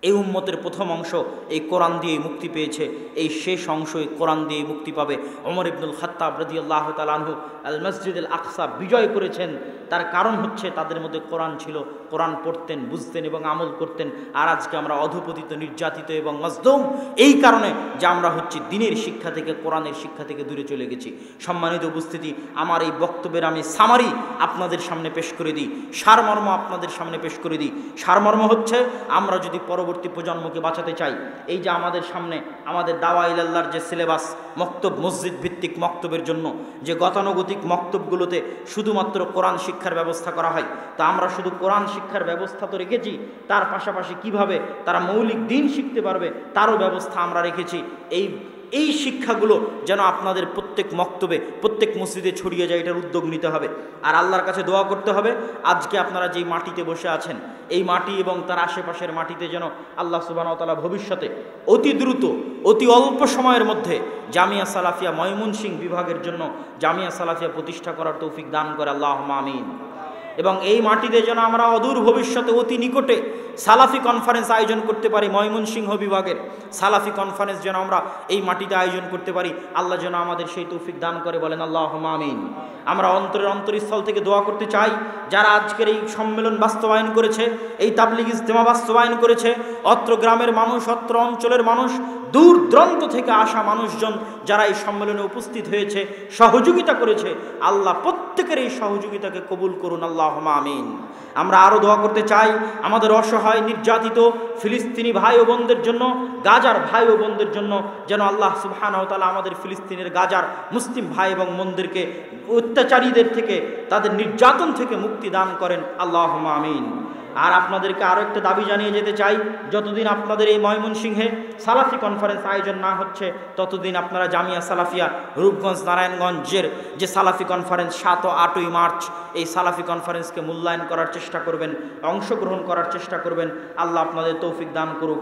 এই উম্মতের প্রথম অংশ এই কোরআন দিয়ে মুক্তি পেয়েছে, এই শেষ অংশ এই কোরআন দিয়ে মুক্তি পাবে। ওমর ইবনুল খাত্তাব রাদিয়াল্লাহু তাআলা আনহু আল মসজিদ আল আকসা বিজয় করেছেন, তার কারণ হচ্ছে তাদের মধ্যে কোরআন ছিল, কোরআন পড়তেন, বুঝতেন এবং আমল করতেন। আর আজকে আমরা অধপতিত, নির্যাতিত এবং মজলুম এই কারণে যে আমরা হচ্ছে দিনের শিক্ষা থেকে, কোরআনের শিক্ষা থেকে দূরে চলে গেছি। সম্মানিত উপস্থিতি, আমার এই বক্তব্যের আমি সামারি আপনাদের সামনে পেশ করে দিই, সারমর্ম আপনাদের সামনে পেশ করে দিই। সারমর্ম হচ্ছে, আমরা যদি পরবর্তী প্রজন্মকে বাঁচাতে চাই, এই যে আমাদের সামনে আমাদের দাওয়া ইলাল্লাহর যে সিলেবাস, মক্তব, মসজিদ ভিত্তিক মক্তবের জন্য যে গতানুগতিক মক্তবগুলোতে শুধুমাত্র কোরআন শিক্ষার ব্যবস্থা করা হয়, তো আমরা শুধু কোরআন শিক্ষার ব্যবস্থা তো রেখেছি, তার পাশাপাশি কিভাবে তারা মৌলিক দিন শিখতে পারবে তারও ব্যবস্থা আমরা রেখেছি। এই এই শিক্ষাগুলো যেন আপনাদের প্রত্যেক মক্তবে প্রত্যেক মসজিদে ছড়িয়ে যায়, এটার উদ্যোগ নিতে হবে। আর আল্লাহর কাছে দোয়া করতে হবে আজকে আপনারা যেই মাটিতে বসে আছেন এই মাটি এবং তার আশেপাশের মাটিতে যেন আল্লাহ সুবহানাহু ওয়া তাআলা ভবিষ্যতে অতি দ্রুত অতি অল্প সময়ের মধ্যে জামিয়া সালাফিয়া ময়মনসিংহ বিভাগের জন্য জামিয়া সালাফিয়া প্রতিষ্ঠা করার তৌফিক দান করে আল্লাহুম্মা আমিন। এবং এই মাটিতে যেন আমরা অদূর ভবিষ্যতে অতি নিকটে সালাফি কনফারেন্স আয়োজন করতে পারি, ময়মনসিংহ বিভাগের সালাফি কনফারেন্স যেন আমরা এই মাটিতে আয়োজন করতে পারি, আল্লাহ যেন আমাদের সেই তৌফিক দান করে, বলেন আল্লাহুম্মা আমিন। আমরা অন্তরস্থল থেকে দোয়া করতে চাই যারা আজকের এই সম্মেলন বাস্তবায়ন করেছে, এই তাবলিগ ইজতেমা বাস্তবায়ন করেছে, অত্র গ্রামের মানুষ, অত্র অঞ্চলের মানুষ, দূর দূরান্ত থেকে আসা মানুষজন যারা এই সম্মেলনে উপস্থিত হয়েছে, সহযোগিতা করেছে, আল্লাহ প্রত্যেকের এই সহযোগিতাকে কবুল করুন, আল্লাহুম্মা আমিন। আমরা আরও দোয়া করতে চাই আমাদের অসহায় নির্যাতিত ফিলিস্তিনি ভাই ও বোনদের জন্য, গাজার ভাই ও বোনদের জন্য, যেন আল্লাহ সুবহানাহু ওয়া তাআলা আমাদের ফিলিস্তিনের গাজার মুসলিম ভাই এবং বোনদেরকে অত্যাচারীদের থেকে, তাদের নির্যাতন থেকে মুক্তি দান করেন, আল্লাহুম্মা আমিন। আর আপনাদেরকে আরও একটা দাবি জানিয়ে যেতে চাই, যতদিন আপনাদের এই ময়মনসিংহে সালাফি কনফারেন্স আয়োজন না হচ্ছে ততদিন আপনারা জামিয়া সালাফিয়া রূপগঞ্জ নারায়ণগঞ্জের যে সালাফি কনফারেন্স 7 ও 8ই মার্চ, এই সালাফি কনফারেন্সকে মূল্যায়ন করার চেষ্টা করবেন, অংশগ্রহণ করার চেষ্টা করবেন। আল্লাহ আপনাদের তৌফিক দান করুক।